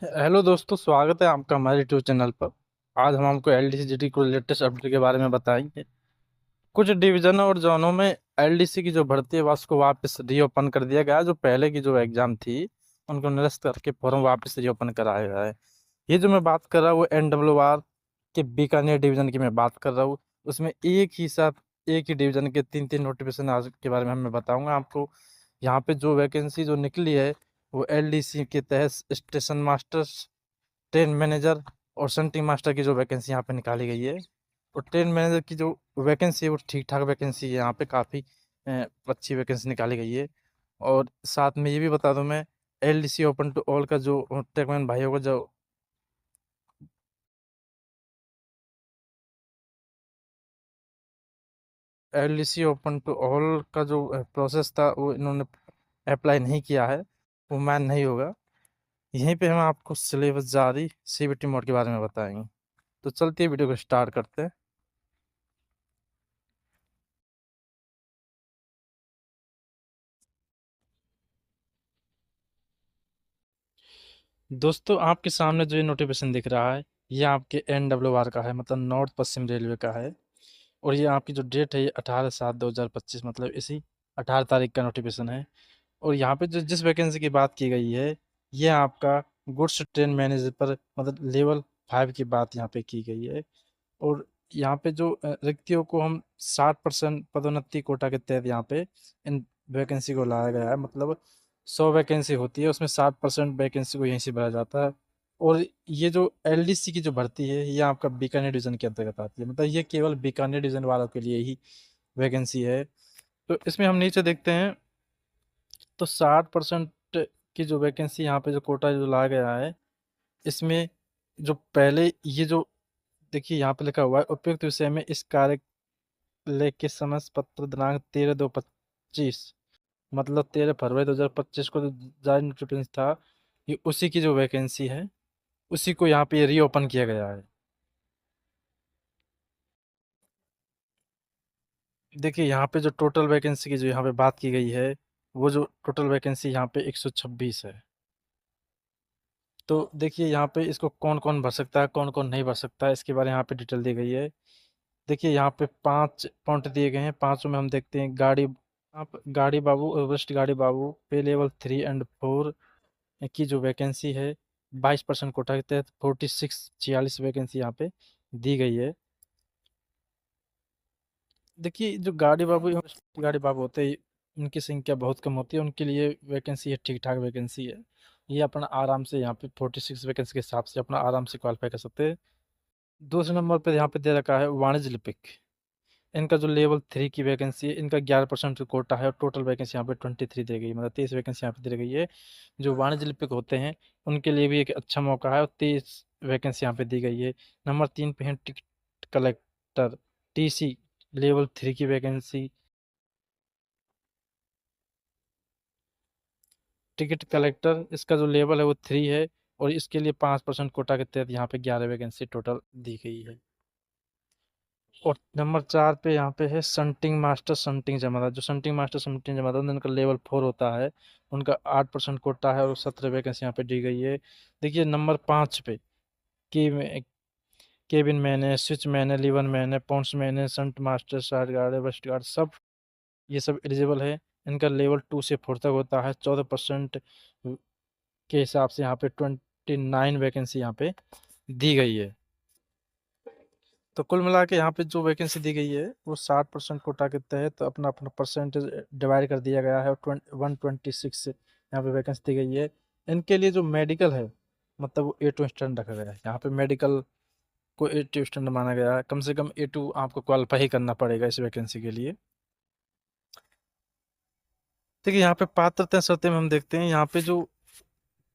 Hello दोस्तों, स्वागत है आपका हमारे यूट्यूब चैनल पर। आज हम आपको एलडीसी को लेटेस्ट अपडेट के बारे में बताएंगे। कुछ डिवीजन और जोनों में एलडीसी की जो भर्ती है उसको वापस रीओपन कर दिया गया है। जो पहले की जो एग्जाम थी उनको निरस्त करके फॉर्म वापस रीओपन कराया गया है। ये जो मैं बात कर रहा हूँ वो NWR के बीकानेर डिवीजन की मैं बात कर रहा हूँ। उसमें एक ही साथ एक ही डिवीजन के तीन तीन नोटिफिकेशन आज के बारे में मैं बताऊंगा आपको। यहाँ पे जो वैकेंसी जो निकली है वो एलडीसी के तहत स्टेशन मास्टर, ट्रेन मैनेजर और शंटिंग मास्टर की जो वैकेंसी यहाँ पे निकाली गई है। और ट्रेन मैनेजर की जो वैकेंसी है वो ठीक ठाक वैकेंसी है, यहाँ पे काफ़ी अच्छी वैकेंसी निकाली गई है। और साथ में ये भी बता दूं मैं, एलडीसी ओपन टू ऑल का जो ट्रेकमैन भाइयों को जो एलडीसी ओपन टू ऑल का जो प्रोसेस था वो इन्होंने अप्लाई नहीं किया है, वो मैन नहीं होगा। यहीं पे हम आपको सिलेबस जारी सीबीटी मोड के बारे में बताएंगे। तो चलते वीडियो को स्टार्ट करते हैं। दोस्तों, आपके सामने जो ये नोटिफिकेशन दिख रहा है ये आपके NWR का है, मतलब नॉर्थ पश्चिम रेलवे का है। और ये आपकी जो डेट है ये 18/7/2025, मतलब इसी 18 तारीख का नोटिफिकेशन है। और यहाँ पे जो जिस वैकेंसी की बात की गई है ये आपका गुड्स ट्रेन मैनेजर पर, मतलब लेवल 5 की बात यहाँ पे की गई है। और यहाँ पे जो रिक्तियों को हम 60% पदोन्नति कोटा के तहत यहाँ पे इन वैकेंसी को लाया गया है। मतलब 100 वैकेंसी होती है, उसमें 60% वैकेंसी को यहीं से भरा जाता है। और ये जो एलडीसी की जो भर्ती है ये आपका बीकानेर डिवीजन के अंतर्गत आती है, मतलब ये केवल बीकानेर डिवीजन वालों के लिए ही वैकेंसी है। तो इसमें हम नीचे देखते हैं तो 60% की जो वैकेंसी यहाँ पे जो कोटा जो लाया गया है, इसमें जो पहले ये जो देखिए यहाँ पे लिखा हुआ है, उपयुक्त विषय में इस कार्य लेके समझ पत्र दिनांक 13/2/25, मतलब 13 फरवरी 2025 को जो जारी नोटिफिकेशन था ये उसी की जो वैकेंसी है उसी को यहाँ पे रीओपन किया गया है। देखिए यहाँ पे जो टोटल वैकेंसी की जो यहाँ पे बात की गई है वो जो टोटल वैकेंसी यहाँ पे 126 है। तो देखिए यहाँ पे इसको कौन कौन भर सकता है कौन कौन नहीं भर सकता है इसके बारे में यहाँ पे डिटेल दी गई है। देखिए यहाँ पे 5 पॉइंट दिए गए हैं, पांचों में हम देखते हैं गाड़ी, आप गाड़ी बाबू और वरिष्ठ गाड़ी बाबू पे लेवल 3 और 4 की जो वैकेंसी है 22% कोटा के तहत 46 वैकेंसी यहाँ पे दी गई है। देखिए जो गाड़ी बाबू एवं गाड़ी बाबू होते हैं उनकी संख्या बहुत कम होती है, उनके लिए वैकेंसी है ठीक ठाक वैकेंसी है। ये अपना आराम से यहाँ पे 46 वैकेंसी के हिसाब से अपना आराम से क्वालिफाई कर सकते हैं। दूसरे नंबर पर यहाँ पे दे रखा है वाणिज्य लिपिक। इनका जो लेवल 3 की वैकेंसी है इनका 11% कोटा है और टोटल वैकेंसी यहाँ पे 23 दी गई है, मतलब 23 वैकेंसी यहाँ पे दी गई है। जो वाणिज्य लिपिक होते हैं उनके लिए भी एक अच्छा मौका है और 23 वैकेंसी यहाँ पे दी गई है। नंबर 3 पे है टिकट कलेक्टर, TC, लेवल 3 की वैकेंसी। टिकट कलेक्टर इसका जो लेवल है वो 3 है और इसके लिए 5% कोटा के तहत यहाँ पे 11 वैकेंसी टोटल दी गई है। और नंबर 4 पे यहाँ पे है संटिंग मास्टर संटिंग जमादार। जो संटिंग मास्टर संटिंग जमादार उनका लेवल 4 होता है, उनका 8% कोटा है और 17 वैकेंसी यहाँ पे दी गई है। देखिए नंबर 5 पे की केबिन मैन है, स्विच मैन है, लीवर मैन है, पॉन्स मैन है, संट मास्टर, साइड गार्ड है, वेस्ट गार्ड, सब ये सब एलिजिबल है। इनका लेवल 2 से 4 तक होता है। 14% के हिसाब से यहाँ पे 29 वैकेंसी यहाँ पे दी गई है। तो कुल मिला के यहाँ पे जो वैकेंसी दी गई है वो 60% कोटा के तहत अपना अपना परसेंटेज डिवाइड कर दिया गया है और 126 यहाँ पे वैकेंसी दी गई है। इनके लिए जो मेडिकल है मतलब वो A2 स्टैंडर्ड रखा गया है। यहाँ पे मेडिकल को A2 स्टैंडर्ड माना गया है, कम से कम A2 आपको क्वालिफाई ही करना पड़ेगा इस वैकेंसी के लिए। देखिए यहाँ पे पात्रता शर्तें में हम देखते हैं, यहाँ पे जो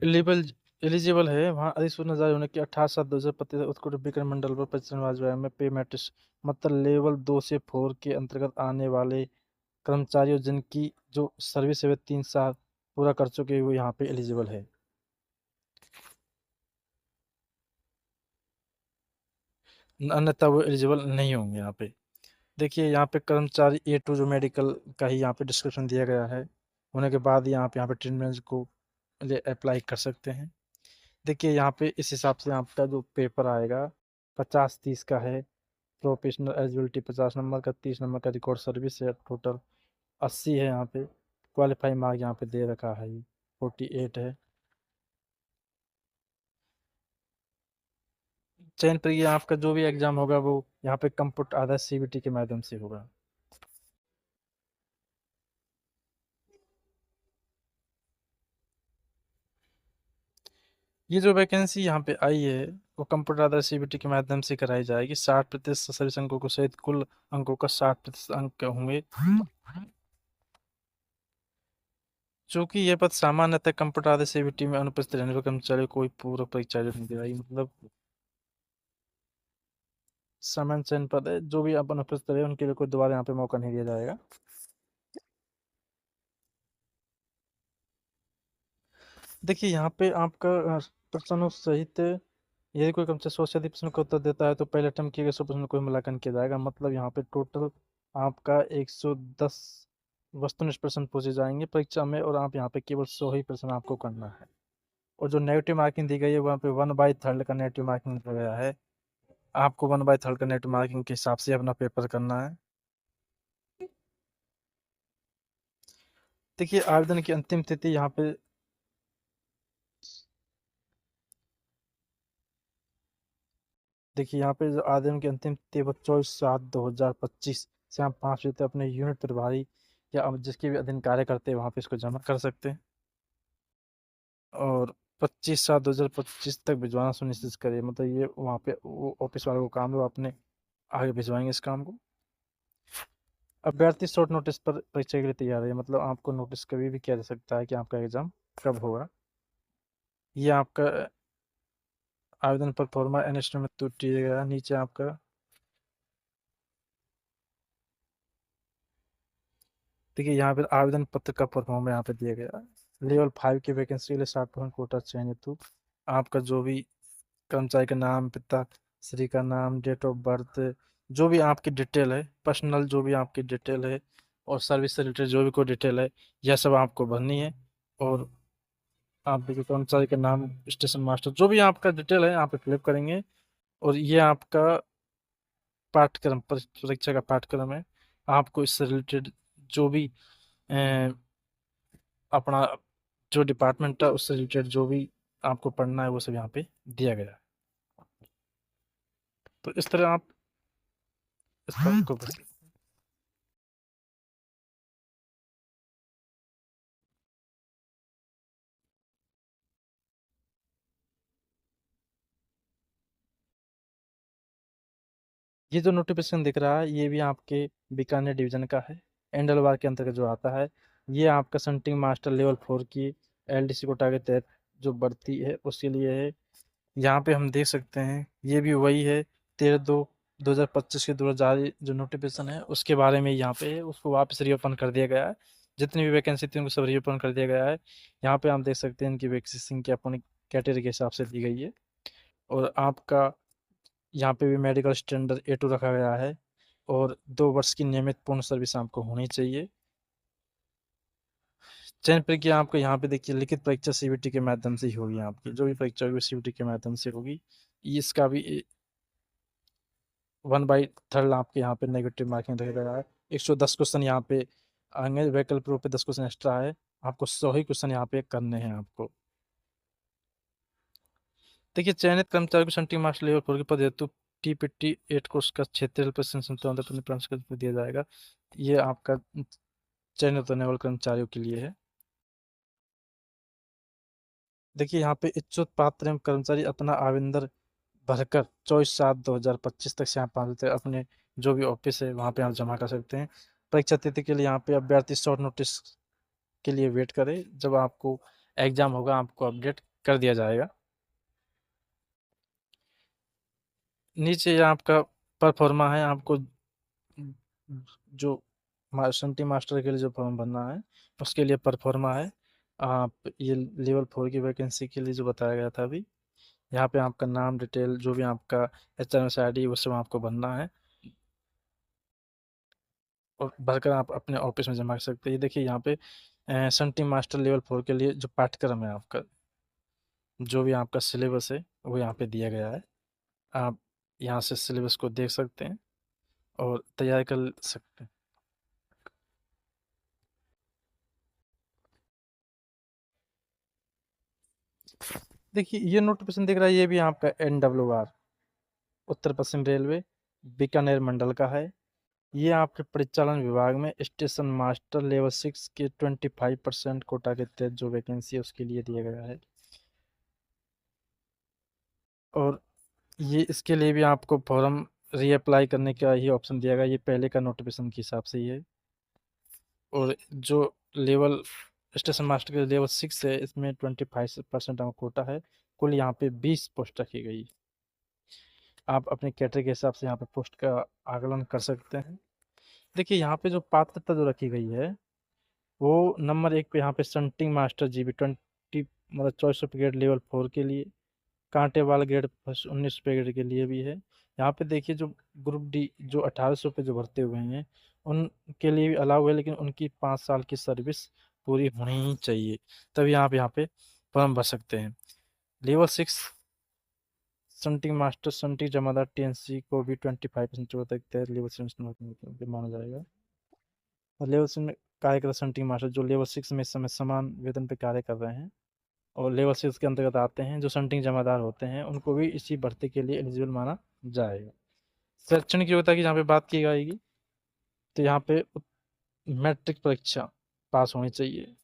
एलिजिबल एलिजिबल है वहाँ अधिसूचना जारी होने की 18/7/2025 उत्कृष्ट विक्रम मंडल पर पश्चिम में पे मैट्रिक्स, मतलब लेवल 2 से 4 के अंतर्गत आने वाले कर्मचारियों जिनकी जो सर्विस है 3 साल पूरा कर चुके हुए यहाँ पे एलिजिबल है। अन्यथा वो एलिजिबल नहीं होंगे यहाँ पे। देखिए यहाँ पे कर्मचारी A2 जो मेडिकल का ही यहाँ पे डिस्क्रिप्शन दिया गया है होने के बाद यहाँ पे ट्रीटमेंट को लिए अप्लाई कर सकते हैं। देखिए यहाँ पे इस हिसाब से आपका जो पेपर आएगा 50-30 का है। प्रोफेशनल एलिजिबिलिटी 50 नंबर का, 30 नंबर का रिकॉर्ड सर्विस है, टोटल 80 है यहाँ पे। क्वालिफाई मार्क यहाँ पे दे रखा है, 48 है। चयन प्रक्रिया आपका जो भी एग्जाम होगा वो यहाँ पे कंप्यूटर आधारित सीबीटी के माध्यम से होगा। ये जो वैकेंसी यहाँ पे आई है वो कंप्यूटर आधारित सीबीटी के माध्यम से कराई जाएगी। 60% सर्विस अंकों को सहित कुल अंकों का 60% अंक होंगे। चूंकि ये पद सामान्यतः कंप्यूटर आधारित सीबीटी में अनुपस्थित रहने पर कर्मचारी को कोई पूर्व परीक्षा नहीं दिलाई, मतलब सामान्य चयन पद है। जो भी आप अनुपस्थित रहे उनके लिए कोई दोबारा यहाँ पे मौका नहीं दिया जाएगा। देखिए यहाँ पे आपका प्रश्नों सहित यदि कोई कम से 100 से अधिक प्रश्न का उत्तर देता है तो पहले अटेम्प्ट किए गए 100 प्रश्न को ही मूल्यांकन किया जाएगा। मतलब यहाँ पे टोटल आपका 110 वस्तुनिष्ठ प्रश्न पूछे जाएंगे परीक्षा में, और आप यहाँ पे केवल 100 ही प्रश्न आपको करना है। और जो नेगेटिव मार्किंग दी गई है वहाँ पे 1/3 का नेगेटिव मार्किंग दिया गया है। आपको 1/3 का नेगेटिव मार्किंग के हिसाब से अपना पेपर करना है। देखिए आवेदन की अंतिम तिथि यहाँ पे देखिए यहाँ पे जो आवेदन की अंतिम तिथि है वो 24/7/2025 से आप 5 बजे तक अपने यूनिट प्रभारी या आप जिसके भी अधीन कार्य करते हैं वहाँ पे इसको जमा कर सकते हैं। और 25/7/2025 तक भिजवाना सुनिश्चित करिए। मतलब ये वहाँ पे वो ऑफिस वालों को काम है, वो अपने आगे भिजवाएंगे इस काम को। अभ्यर्थी शॉर्ट नोटिस पर परीक्षा के लिए तैयार है, मतलब आपको नोटिस कभी भी किया जा सकता है कि आपका एग्जाम कब होगा। ये आपका आवेदन पर फॉर्मा एनएस में त्रुटि गया नीचे आपका। देखिए यहाँ पे आवेदन पत्र का परफॉर्म यहाँ पे दिया गया है। लेवल 5 की वैकेंसी के लिए 60% कोटा चयन हेतु आपका जो भी कर्मचारी का नाम, पिता श्री का नाम, डेट ऑफ बर्थ, जो भी आपकी डिटेल है, पर्सनल जो भी आपकी डिटेल है, और सर्विस से रिलेटेड जो भी कोई डिटेल है, यह सब आपको भरनी है। और आप देखिए कर्मचारी का नाम, स्टेशन मास्टर, जो भी आपका डिटेल है आप पे फिलअप करेंगे। और ये आपका पाठ्यक्रम परीक्षा का पाठ्यक्रम है। आपको इससे रिलेटेड जो भी अपना जो डिपार्टमेंट है उससे रिलेटेड जो भी आपको पढ़ना है वो सब यहाँ पे दिया गया है। तो इस तरह आप इस काम को कर। ये जो नोटिफिकेशन दिख रहा है ये भी आपके बीकानेर डिवीजन का है, एंडलवार के अंतर्गत जो आता है। ये आपका संटिंग मास्टर लेवल 4 की एलडीसी कोटा के तहत जो भर्ती है उसके लिए है। यहाँ पे हम देख सकते हैं ये भी वही है, 13/2/2025 के द्वारा जारी जो नोटिफिकेशन है उसके बारे में यहाँ पे है, उसको वापस रीओपन कर दिया गया है। जितनी भी वैकेंसी थी उनको सब रीओपन कर दिया गया है। यहाँ पे आप देख सकते हैं इनकी वैकेंसी की अपनी कैटेगरी के हिसाब से दी गई है। और आपका यहाँ पे भी मेडिकल स्टैंडर्ड A2 रखा गया है। और 2 वर्ष की नियमित पूर्ण सर्विस आपको होनी चाहिए। चयन प्रक्रिया आपको यहाँ पे देखिए लिखित परीक्षा सीबीटी के माध्यम से ही होगी। आपकी जो भी परीक्षा होगी सीबीटी के माध्यम से होगी। इसका भी 1/3 आपके यहाँ पे नेगेटिव मार्किंग रह गया है। 110 क्वेश्चन यहाँ पे आएंगे, वैकल्पिक रूप पे 10 क्वेश्चन एक्स्ट्रा है। आपको 100 ही क्वेश्चन यहाँ पे करने हैं आपको। देखिए चयनित कर्मचारी को सेंट्रिक मास्टर लेवल 4 के पद हेतु TPT 8 कोर्स का क्षेत्रीय प्रशिक्षण संतुलन दिया जाएगा। ये आपका चयनित होने वाले कर्मचारियों के लिए है। देखिए यहाँ पे इच्छुक पात्र एवं कर्मचारी अपना आवेदन भरकर 24/7/2025 तक शाम 5 बजे तक अपने जो भी ऑफिस है वहाँ पे आप जमा कर सकते हैं। परीक्षा तिथि के लिए यहाँ पे अभ्यर्थी शॉर्ट नोटिस के लिए वेट करें, जब आपको एग्जाम होगा आपको अपडेट कर दिया जाएगा। नीचे ये आपका परफॉर्मा है, आपको जो संटी मास्टर के लिए जो फॉर्म भरना है उसके लिए परफॉर्मा है। आप ये लेवल 4 की वैकेंसी के लिए जो बताया गया था अभी, यहाँ पे आपका नाम डिटेल जो भी आपका HMS ID वो सब आपको भरना है, और भरकर आप अपने ऑफिस में जमा कर सकते हैं। ये देखिए यहाँ पे संटी मास्टर लेवल 4 के लिए जो पाठ्यक्रम है आपका, जो भी आपका सिलेबस है वो यहाँ पे दिया गया है। आप यहाँ से सिलेबस को देख सकते हैं और तैयार कर सकते हैं। देखिए ये नोटिफिकेशन दिख रहा है, ये भी आपका NWR उत्तर पश्चिम रेलवे बीकानेर मंडल का है। ये आपके परिचालन विभाग में स्टेशन मास्टर लेवल 6 के 25% कोटा के तहत जो वैकेंसी है उसके लिए दिया गया है। और ये इसके लिए भी आपको फॉर्म रीअप्लाई करने का ही ऑप्शन दिया गया, ये पहले का नोटिफिकेशन के हिसाब से ही है। और जो लेवल स्टेशन मास्टर के लेवल 6 है इसमें 25% कोटा है। कुल यहाँ पे 20 पोस्ट रखी गई। आप अपने कैटेगरी के हिसाब से यहाँ पे पोस्ट का आकलन कर सकते हैं। देखिए यहाँ पे जो पात्रता जो रखी गई है वो नंबर 1 पे यहाँ पे संटिंग मास्टर GB 20 मतलब 2400 ग्रेड लेवल 4 के लिए, कांटे वाला ग्रेड 1900 ग्रेड के लिए भी है। यहाँ पे देखिए जो ग्रुप डी जो 1800 पे जो भरते हुए हैं उनके लिए भी अलाउ है, लेकिन उनकी 5 साल की सर्विस पूरी होनी ही चाहिए, तभी आप यहाँ पे फॉर्म भर सकते हैं। लेवल 6 संटिंग मास्टर संटिंग जमादार TNC को भी 25% तक लेवल 6 माना जाएगा। और लेवल 6 में कार्य कर संटिंग मास्टर जो लेवल 6 में इस समय समान वेतन पे कार्य कर रहे हैं और लेवल 6 के अंतर्गत आते हैं, जो संटिंग जमादार होते हैं उनको भी इसी भर्ती के लिए एलिजिबल माना जाएगा। शैक्षणिक योग्यता की जहाँ पे बात की जाएगी तो यहाँ पे मैट्रिक परीक्षा पास होनी चाहिए।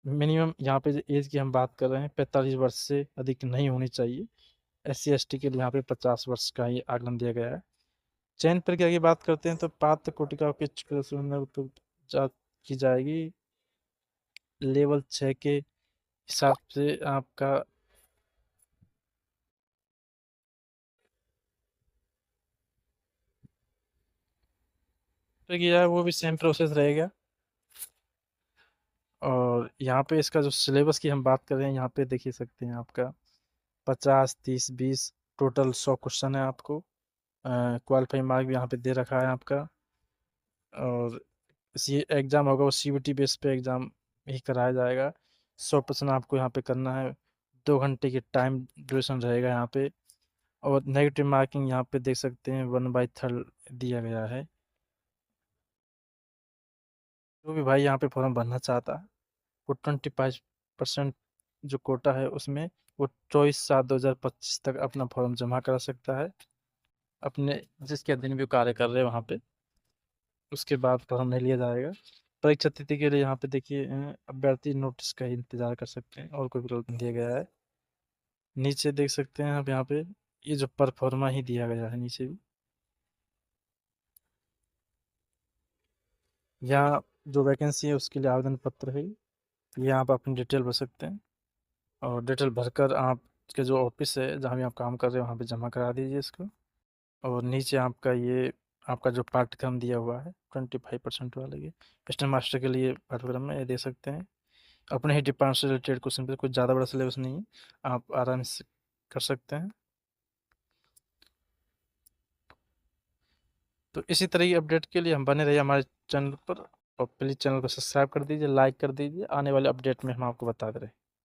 मिनिमम यहाँ पे एज की हम बात कर रहे हैं 45 वर्ष से अधिक नहीं होनी चाहिए। SC ST के लिए यहाँ पे 50 वर्ष का ही आकलन दिया गया है। चयन प्रक्रिया की बात करते हैं तो पात्र कोटिकाओं की तो जांच की जाएगी लेवल 6 के हिसाब से। आपका प्रक्रिया है वो भी सेम प्रोसेस रहेगा। और यहाँ पे इसका जो सिलेबस की हम बात कर रहे हैं यहाँ पे देख ही सकते हैं आपका 50 30 20 टोटल 100 क्वेश्चन है आपको। क्वालिफाइंग मार्क भी यहाँ पे दे रखा है आपका। और सी एग्ज़ाम होगा वो CBT बेस पे एग्ज़ाम ही कराया जाएगा। 100% आपको यहाँ पे करना है। 2 घंटे की टाइम ड्यूरेशन रहेगा यहाँ पे। और नेगेटिव मार्किंग यहाँ पे देख सकते हैं 1/3 दिया गया है। जो भी भाई यहाँ पे फॉर्म भरना चाहता है वो 25% जो कोटा है उसमें वो 24/7/2025 तक अपना फॉर्म जमा करा सकता है अपने जिसके अधीन भी कार्य कर रहे हैं वहाँ पे। उसके बाद फॉर्म नहीं लिया जाएगा। परीक्षा तिथि के लिए यहाँ पे देखिए अभ्यर्थी नोटिस का ही इंतजार कर सकते हैं और कोई विकल्प नहीं दिया गया है। नीचे देख सकते हैं आप यहाँ पे ये जो परफॉर्मा ही दिया गया है नीचे भी। यहाँ जो वैकेंसी है उसके लिए आवेदन पत्र है, ये आप अपनी डिटेल भर सकते हैं और डिटेल भरकर आप के जो ऑफिस है जहाँ भी आप काम कर रहे हैं वहाँ पे जमा करा दीजिए इसको। और नीचे आपका ये आपका जो पाठ्यक्रम दिया हुआ है 25% वाला ये स्टेशन मास्टर के लिए पाठ्यक्रम है, ये दे सकते हैं। अपने ही डिपार्टमेंट से रिलेटेड क्वेश्चन पे कुछ ज़्यादा बड़ा सिलेबस नहीं है, आप आराम से कर सकते हैं। तो इसी तरह की अपडेट के लिए हम बने रहिए हमारे चैनल पर और प्लीज़ चैनल को सब्सक्राइब कर दीजिए, लाइक कर दीजिए। आने वाले अपडेट में हम आपको बताते रहे।